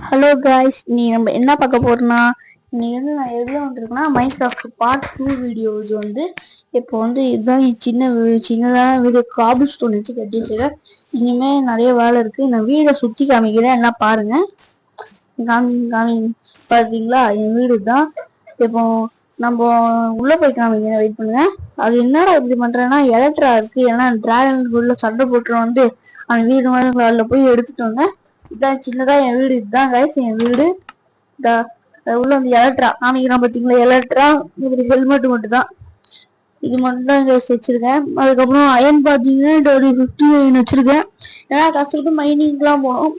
Hello guys, நீ நம்ம என்ன பார்க்க போறோம்னா இன்னைக்கு நான் எதுல வந்திருக்கேன்னா மைன்கிராஃப்ட் பார்ட் 2 வீடியோ. இது இப்போ இதுதான் சின்னதான வீடு காபிள் ஸ்டோன் வச்சு கட்டி வச்சிருக்கேன். இனிமே நிறைய வேலை இருக்கு. நான் வீடை சுத்தி காமிக்கிறேன், எல்லாம் பாருங்க. காமி பாத்தீங்களா, என் வீடு தான். இப்போ நம்ம உள்ள போய் காமிக்கிறேன், வெயிட் பண்ணுங்க. அது என்னடா இப்படி பண்றேன்னா எலக்ட்ரா இருக்கு, ஏன்னா டிராகன் உள்ள சண்டை போட்டு அந்த வீடு மாதிரி போய் எடுத்துட்டு வந்தேன். இதான் சின்னதா என் வீடு. இதுதான் கைஸ் என் வீடு. உள்ள எலக்ட்ரா காமிக்கிறான் பாத்தீங்களா, எலக்ட்ரா. இப்படி ஹெல்மெட் மட்டும் தான், இது மட்டும் தான் கைஸ் வச்சிருக்கேன். அதுக்கப்புறம் அயன் பாத்தீங்கன்னா ஒரு 59 வச்சிருக்கேன். ஏன்னா கஷ்டப்பட்டு மைனிங்லாம் போனோம்.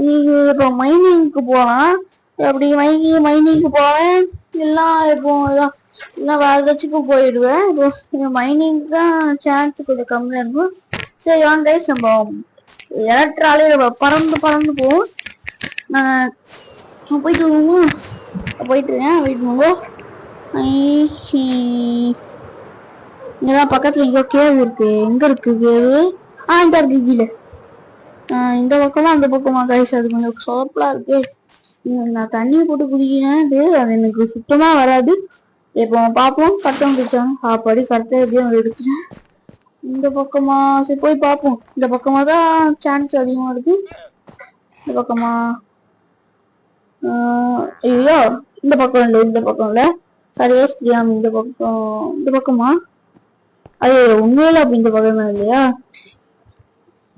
நீங்க இப்போ மைனிங்க்கு போலாம், அப்படி மைனிங்க்கு போவேன். எல்லாம் இப்போ எல்லாம் வேற ஏதாச்சுக்கும் போயிடுவேன். இப்போ மைனிங் தான் சான்ஸ் கொஞ்சம் கம்மியா இருக்கும். சரி வாங்க கைஸ், நம்ம எலக்ட்ராலே பறந்து போவோம். போயிட்டு இருக்கேன், வெயிட் பண்ணுங்க. இங்கதான் பக்கத்துல எங்கேயோ கேவ் இருக்கு. எங்க இருக்கு கேவு? இந்த இருக்கு கீழே. இந்த பக்கமா அந்த பக்கமா கைஸ்? அது கொஞ்சம் சோப்பலா இருக்கு. நான் தண்ணியை போட்டு குடிக்கிறேன், அது எனக்கு சுத்தமா வராது. இப்போ பார்ப்போம். கட்டம் குடிச்சாங்க சாப்பாடு கரெக்டா எப்படியும் எடுத்துட்டேன். இந்த பக்கமா? சரி போய் பார்ப்போம். இந்த பக்கமா தான் சான்ஸ் அதிகமா இருக்கு. இந்த பக்கமா? ஐயோ, இந்த பக்கம் இல்ல. சரியா தெரியாம இந்த பக்கமா? அது உண்மையில அப்படி இந்த பக்கமா இல்லையா?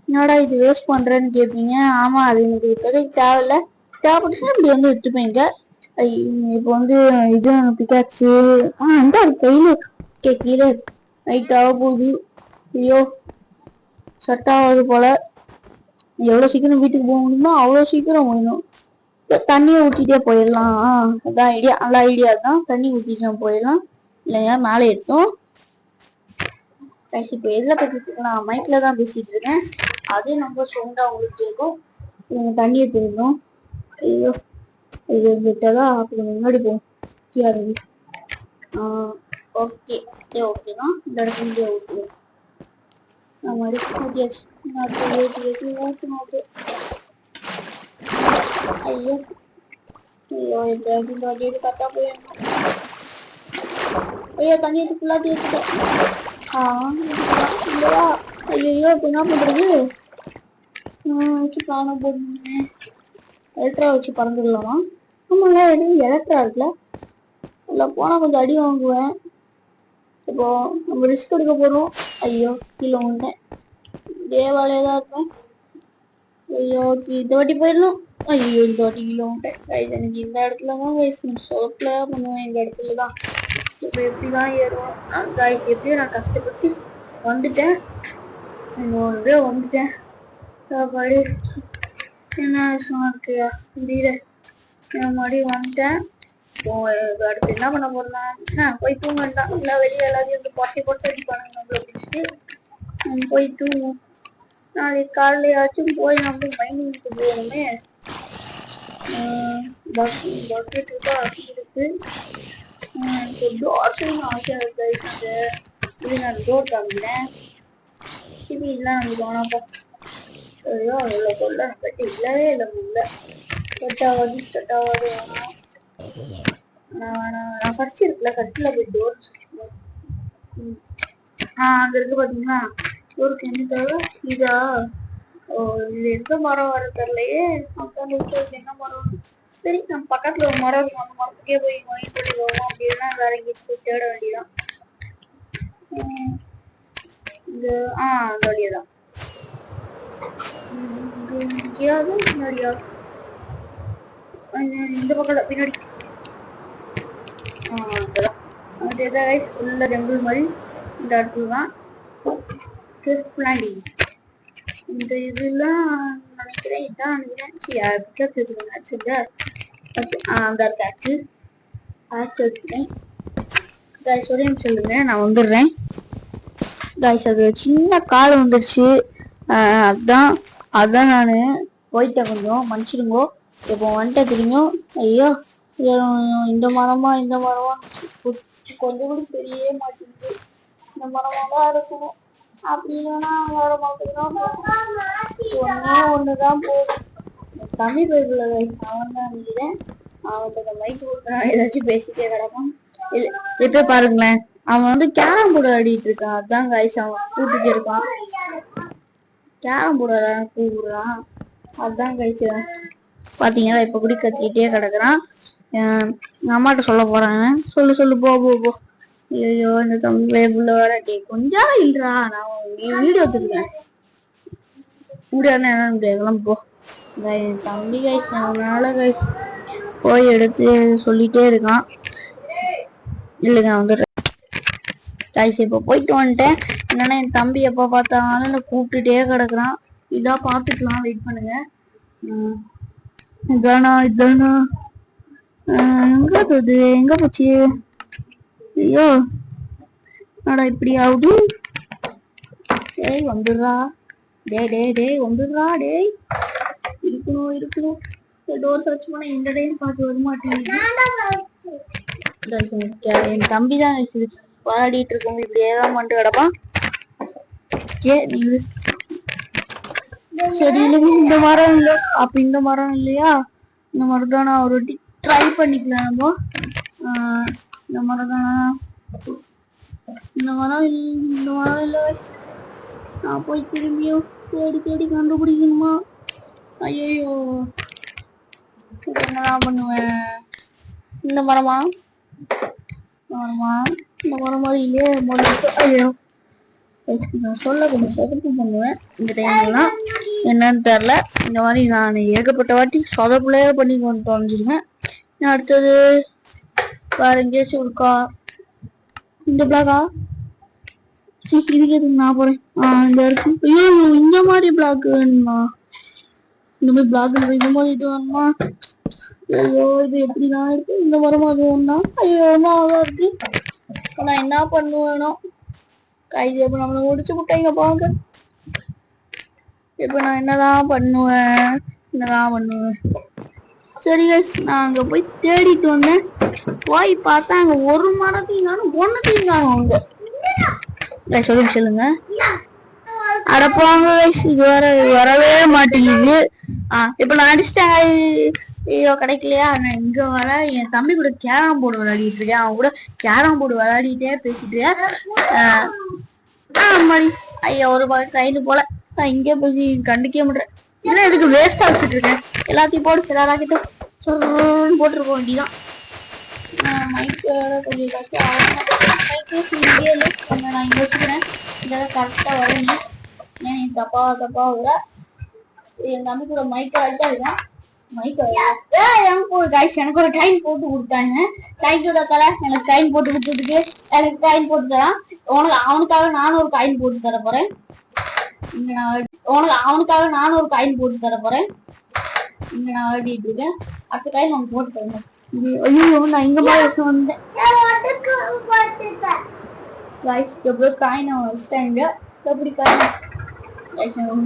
என்னடா இது வேஸ்ட் பண்றேன்னு கேட்பீங்க. ஆமா, அது எனக்கு இப்போதைக்கு தேவையில்ல. தேவைப்பட்டுச்சுன்னா இப்படி எடுத்துப்பேங்க. இப்போ இது பிகாக்ஸு இந்த கையில கீழே நைட் ஆக போகுது. ஐயோ, செட் ஆகாது போல. எவ்வளவு சீக்கிரம் வீட்டுக்கு போக முடியுமோ அவ்வளவு சீக்கிரம் போயிடும். தண்ணியை ஊற்றிட்டே போயிடலாம். அதான் ஐடியா, நல்ல ஐடியா தான். தண்ணி ஊற்றிட்டு போயிடலாம், இல்லையா மேலே இருக்கும். இப்போ எதுல பேசிட்டு இருக்கேன்? நான் மைக்ல தான் பேசிட்டு இருக்கேன். அதே நம்ம சவுண்டா உங்களுக்கு கேட்கும். நீங்க தண்ணியை தெரியும். ஐயோ கிட்டதான் அப்படி முன்னாடி போகும். ஓகே தான். இந்த இடத்துல ஊற்றுவோம். மாதிரி ஊற்றியாச்சு. ஐயோ எப்படியாச்சும் இந்த வாட்டியாவது கரெக்டா போயிடணும். ஐயோ தண்ணி ஃபுல்லா தேய்ச்சிட்டேன். இல்லையா? ஐயோ இப்ப என்ன பண்றது? வச்சு காண போடுங்க. எலக்ட்ரா வச்சு பறந்துடலாமா? ஆமாங்க, எலக்ட்ரா இருக்குல்ல, இல்லை போனா கொஞ்சம் அடி வாங்குவேன். இப்போ நம்ம ரிஸ்க் எடுக்க போறோம். ஐயோ கீழே உண்டேன். இதே வேலையா தான் இருப்பேன். ஐயோ இந்த வாட்டி போயிடணும். ஐயோ இந்த வாட்டி கீழே உண்டேன். எனக்கு இந்த இடத்துலதான் வயசு சொலப்பில பண்ணுவேன். எங்க இடத்துலதான் இப்போ எப்படிதான் ஏறுவோம். காய்ஸ் எப்படியும் நான் கஷ்டப்பட்டு வந்துட்டேன். சாப்பாடு என்ன இருக்கியா முடியல. மறுபடி வந்துட்டேன். இப்போ அடுத்து என்ன பண்ண போறேன்னா போய் தூங்க வேண்டாம். இல்லை வெளியே எல்லாத்தையும் போட்டு அடிப்பானுங்க நம்மள பிடிச்சிட்டு. போய் தூங்கும். நாளைக்கு காலையாச்சும் போய் நம்ம மைனிங்க்கு போகணுமே. பக்கெட் இருக்கா இருக்கு. எனக்கு டோர் செய்யணும் ஆசையா இருக்கு. இது நான் டோர் காமிக்கிறேன். டிவி இதெல்லாம் நமக்கு வேணாப்பா. ஐயோ அவ்வளோ கொள்ள கட்டி இல்லவே இல்லை. முல்ல செட் ஆகாது வேணாம். நான் சர்ச் இருக்குல்ல, சர்ச்சில் போய் டோர் அங்க இருக்கு பாத்தீங்கன்னா. டோருக்கு என்ன தேவை? இதா? இது எந்த மரம் வர தெரியலையே. என்ன மரம்? சரி நம்ம பக்கத்துல ஒரு மரம் இருக்கும், அந்த மரத்துக்கே போய் வாங்கி சொல்லி வருவோம். அப்படின்னா வேற எங்கேயும் போய் தேட வேண்டியதான். இந்த அந்த வழியதான். எங்கேயாவது முன்னாடியா? இந்த பக்கம் பின்னாடி. உள்ள ஜங்கிள் மாதிரி இந்த இடத்துல தான் பிளானிங். இந்த இதெல்லாம் நினைக்கிறேன், இதான் நினைக்கிறேன். அந்த ஆக்டு எடுத்துட்டேன். காய்ஸ் ஒரே சொல்லுங்க, நான் வந்துடுறேன். காய்ஸ் அது சின்ன கால் வந்துடுச்சு. அதான் நான் போயிட்டேன். கொஞ்சம் மன்னிச்சிடுங்கோ. இப்போ வந்துட்டேன் திரும்பியும். ஐயோ இந்த மரமா கொஞ்சம் கூட தெரிய மாட்டேங்குது. இந்த மரமா தான் இருக்கணும். அப்படி இல்லைன்னா வேற மாட்டேங்கிறோம். ஒண்ணுதான் போதும். தம்பி பைபிள் அவன் தான் நினைக்கிறேன். அவன்கிட்ட மைக் கொடுக்குறான், ஏதாச்சும் பேசிட்டே கிடப்பான். எப்ப பாருங்களேன், அவன் வந்து கேரம் போர்டு ஆடிட்டு இருக்கான். அதான் கைஸ் அவன் கூப்பிட்டு இருக்கான். கேரம் போர்டு கூப்பிடுறான். அதுதான் கைஸ் பாத்தீங்கன்னா இப்ப கூட கத்திக்கிட்டே கிடக்குறான். எங்க அம்மாட்ட சொல்ல போறாங்க. சொல்லு போ போ போ. ஐயோ இந்த தம்பி பைபிள் வர கொஞ்சம் இல்லைடா, நான் வீடியோ வச்சிருக்கேன் முடியாது என்னன்னு போ. தம்பி கைஸ் அவனால கைஸ் போய் எடுத்து சொல்லிட்டே இருக்கான். இல்லைங்க வந்துடுறேன் கைஸ். இப்போ போயிட்டு வந்துட்டேன். என்னன்னா என் தம்பி எப்போ பார்த்தாலும் கூப்பிட்டுட்டே கிடக்குறான். இதான் பார்த்துக்கலாம், வெயிட் பண்ணுங்க. இதானா எங்க போச்சு? ஐயோ அடா இப்படி ஆகுது. டேய் வந்துடுறா, டேய் வந்துடுறா. டேய் இருக்கணும். டோர் சர்ச் பண்ண இந்த டைம் பார்த்து வர மாட்டேங்குது. என் தம்பி தான் விளையாடிட்டு இருக்கோம். இப்படியே தான் பண்ணிட்டு கிடப்பான். சரி இந்த மரம் இல்லை, அப்ப இந்த மரம் இல்லையா? இந்த மரம் தானே ஒரு வாட்டி ட்ரை பண்ணிக்கலாம் நம்ம. இந்த மரம் தானா? இந்த மரம் இல்லை. நான் போய் திரும்பியும் தேடி கண்டுபிடிக்கணுமா? ஐயோ என்னதான் பண்ணுவேன்? இந்த மரமா இந்த மரம் மாதிரி இல்லையே. ஐயோ நான் சொல்ல கொஞ்சம் சொதப்பு பண்ணுவேன் இந்த டைம்லாம், என்னன்னு தெரியல. இந்த மாதிரி நான் ஏகப்பட்ட வாட்டி சொதப்புலையே பண்ணி கொண்டு தொலைஞ்சிருக்கேன். அடுத்தது வேற எங்கேயாச்சும் இருக்கா? இந்த பிளாகா? இதுக்கு எதுக்கு நான் போறேன்? இந்த இருக்கு. ஐயோ இந்த மாதிரி பிளாக் வேணுமா? இந்த மாதிரி பிளாக் இந்த மாதிரி இது வேணுமா? ஐயோ இது எப்படிதான் இருக்கு? இந்த மரமா அது வேணும்னா? ஐயோ நல்லா இருக்கு. நான் என்ன பண்ணுவேனோ கைது. எப்ப நம்மள முடிச்சு விட்டாங்க பாங்க. இப்ப நான் என்னதான் பண்ணுவேன்? சரி கைஸ், நான் அங்க போய் தேடிட்டு வந்தேன். போய் பார்த்தா அங்க ஒரு மரத்தையும் காணும், ஒன்னத்தையும் காணும். அங்க சொல்லுங்க. அடப்பாங்க கைஸ், இது வரவே மாட்டேங்குது. இப்ப நான் அடிச்சிட்டேன். ஐயோ கிடைக்கலையா? நான் இங்க வர என் தம்பி கூட கேரம் போர்டு விளையாடிட்டு இருக்கேன். அவன் கூட கேரம் போர்டு விளையாடிட்டே பேசிட்டு மாதிரி. ஐயா ஒரு கைடு போல நான் இங்கே போய் கண்டுக்கவே முடியேன். இல்லை எதுக்கு வேஸ்டா வச்சுட்டு இருக்கேன்? எல்லாத்தையும் போட்டு எல்லாராக்கிட்டும் போட்டுருக்க வேண்டிதான். மைக்கோட கொஞ்சம் கஷ்டம். நான் இங்க வச்சுக்கிறேன். இதெல்லாம் கரெக்டா வரேன். ஏன் நீ தப்பா விட என் தம்பி கூட மைக்கா இருக்கேன். எனக்கு ஒரு டைம் போட்டு கொடுத்தாங்க. டைக்கோட தலை எனக்கு டைம் போட்டு கொடுத்ததுக்கு எனக்கு டைம் போட்டு தரான். அவனுக்காக நானும் ஒரு காயின் போட்டு தர போறேன். இங்க நான் ஆடிட்டு இருக்கேன். அடுத்த காயின் அவனுக்கு போட்டு தரேன். ஐயோ நான் இங்க மாதிரி வந்தேன். எவ்வளவு காயின் அவன் வச்சுட்டாங்க. எப்படி காயின்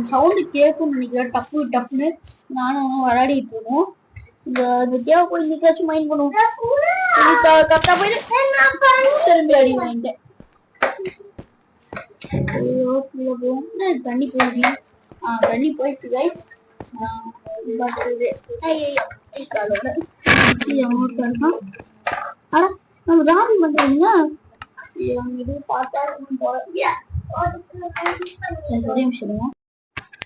சவுண்டு கேட்கும்னு நினைக்கிறேன். டப்புன்னு நானும் விளையாடிட்டு இருக்கோம். இந்த கேவ போய் நிக்காச்சும் மைண்ட் பண்ணுவோம். கரெக்டா போயிட்டு திரும்பி அடி வாங்கிட்டேன். ஐயோ கீழே போகும். தண்ணி போயிடுச்சு. தண்ணி போயிடுச்சு கைஸ். ஆனா நம்ம ராணி பண்றீங்க பார்த்தா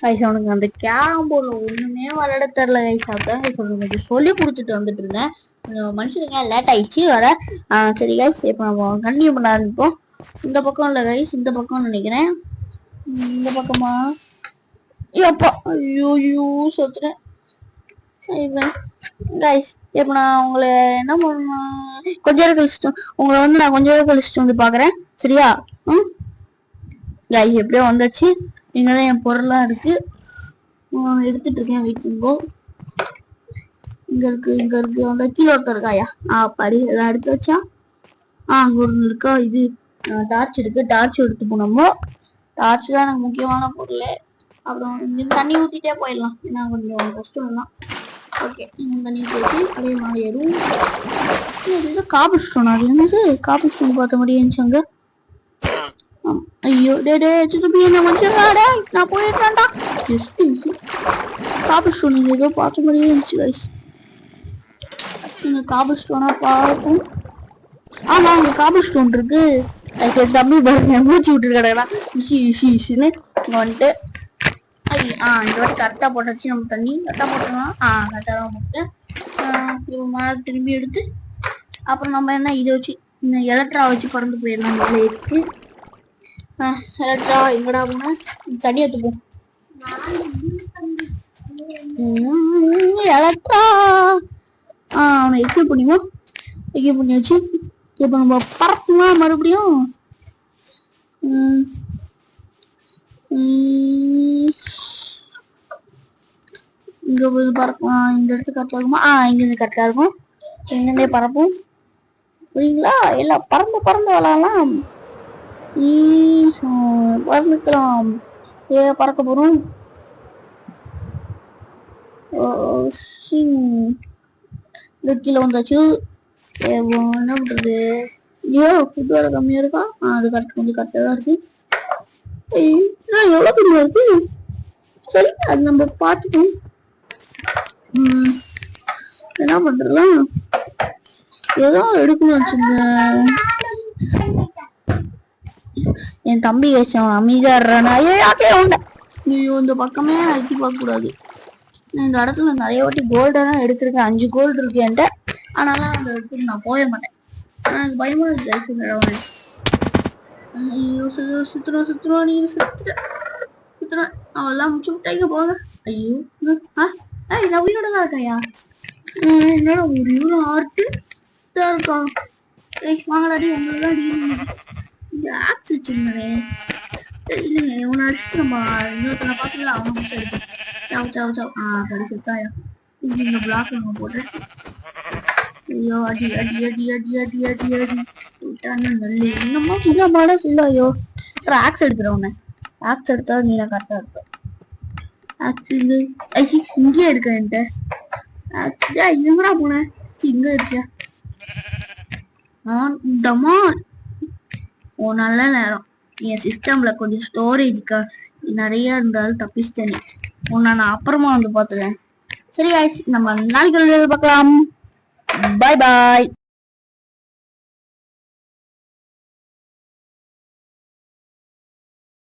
கைஸ். அவனுக்கு அந்த கேரம் போர்டுல ஒண்ணுமே விளையாட தெரியல கைஸ். அதான் சொல்லுங்க சொல்லி கொடுத்துட்டு வந்துட்டு இருந்தேன். மனுஷனுங்க லேட் ஆயிடுச்சு வர. சரி கைஸ், இப்ப நம்ம கண்டினியூ பண்ண ஆரம்பிப்போம். இந்த பக்கம் இல்ல கைஸ், இந்த பக்கம் நினைக்கிறேன். இந்த பக்கமா? அப்பா ஐயோ சொத்துறேன் கைஸ். இப்ப நான் உங்களை என்ன பண்ணணும், கொஞ்ச நேரம் கழிச்சுட்டு உங்களை வந்து நான் கொஞ்ச நேரம் கழிச்சுட்டு வந்து பாக்குறேன். சரியா? கைஸ் எப்படியோ வந்தாச்சு. இங்கதான் என் பொருள்லாம் இருக்கு, எடுத்துட்டு இருக்கேன். வெயிட் பண்ணுங்கோ. இங்க இருக்கு வந்தா கீழே ஒருத்தர் இருக்காயா? படி எல்லாம் எடுத்து வச்சா. அங்க ஒண்ணு இருக்கா? இது டார்ச் இருக்கு. டார்ச் எடுத்து போனோமோ. டார்ச் தான் எனக்கு முக்கியமான பொருள். அப்புறம் இங்க தண்ணி ஊத்திட்டே போயிடலாம், ஏன்னா கொஞ்சம் கஷ்டம் தான். ஓகே, தண்ணி ஊற்றி அப்படியே மாறி ஏறும். காபி ஸ்டோன், அது என்னது காபி ஸ்டோன் பார்த்த மாதிரி இருந்துச்சு. ஐயோ டே என்ன மனுஷன் நான் போயிடுறான்டா. ஜஸ்ட் காபிள் ஸ்டோன் நீங்க ஏதோ பார்த்த மாதிரியே இருந்துச்சு கைஸ். நீங்க காபிள் ஸ்டோனா பார்க்கும். ஆமா அங்க காபிள் ஸ்டோன் இருக்கு. தம்பி பாருங்க மூச்சு விட்டு கிடக்கலாம் இஷின்னு வந்துட்டு இந்த வாட்டி கரெக்டா போட்டாச்சு. நம்ம தண்ணி கரெக்டா போட்டோம்னா கரெக்டா தான் போட்டேன். மழை திரும்பி எடுத்து அப்புறம் நம்ம என்ன இதை வச்சு இந்த எலக்ட்ரா வச்சு பறந்து போயிடலாம். இதுல இருக்கு எலக்ட்ரா எங்கடா போனா தண்ணி எடுத்துப்போம். எலக்ட்ரா அவனை எக்யூப் பண்ணிடுவோம். எக்யூப் பண்ணியாச்சு. இப்போ நம்ம பறக்குமா மறுபடியும். இங்க போய் பறக்கலாம். இந்த இடத்துக்கு கரெக்டா இருக்குமா? இங்க இருந்து கரெக்டா இருக்கும். எங்கிருந்தே பறப்போம் புரியுங்களா? எல்லாம் பறந்து பறந்து விளாடலாம். பறந்துக்கலாம். பறக்க போறோம். கீழே வந்தாச்சு. என்ன பண்றது? ஃபுட் வேற கம்மியா இருக்கா? அது கரெக்ட் கொஞ்சம் கரெக்டா தான் இருக்கு. எவ்வளவு கம்மியா இருக்கு? சரி அது நம்ம பார்த்துக்கணும். என்ன பண்றலாம்? ஏதோ எடுக்கணும் வச்சிருந்தேன். என் தம்பி அவன் அமைதியாடுறானா? ஐயோ இந்த பக்கமே அழுத்தி பார்க்க கூடாது. இந்த இடத்துல நிறைய வாட்டி கோல்டெல்லாம் எடுத்திருக்கேன். 5 கோல்டு இருக்கு என்கிட்ட. ஆனாலும் அந்த இடத்துக்கு நான் போய மாட்டேன். எனக்கு பயமா இருக்கு. ஐயோ சுத்துறோம் நீங்க சுத்துறோம். அவெல்லாம் முடிச்சு விட்டாங்க போக. ஐயோ நான் உயிரோட தான் இருக்கையா? என்னோட ஒரு இவ்வளோ ஆர்ட்டு தான் இருக்கா? வாங்கலாடி உங்களதான் ஆக்ஸ் வச்சிருந்தேன். இல்லைங்க இவனை அடிச்சுட்டு நம்ம இன்னொருத்தனை பார்த்துக்கலாம். அவனை மட்டும் எடுத்து கிடைச்சிருக்காயா? இந்த பிளாக் நம்ம போட்டேன். ஐயோ அடி அடி அடி அடி அடி அடி அடி நல்ல இன்னமும் சில மாட சில்லாயோ. ஆக்ஸ் எடுக்கிறவன ஆக்ஸ் எடுத்தா நீ நான் கரெக்டா இருப்பேன். ஆக்ஸ் இங்கே எடுக்க என்கிட்ட. எங்கடா போனேன்? இங்க இருக்கியா? நல்ல நேரம் என் சிஸ்டம்ல கொஞ்சம் ஸ்டோரேஜ்க்கா நிறைய இருந்தாலும் தப்பிச்சிட்டேன். நான் அப்புறமா வந்து பாத்துக்கிறேன். சரி நம்ம நாளைக்கு பார்க்கலாம். பாய் பாய்.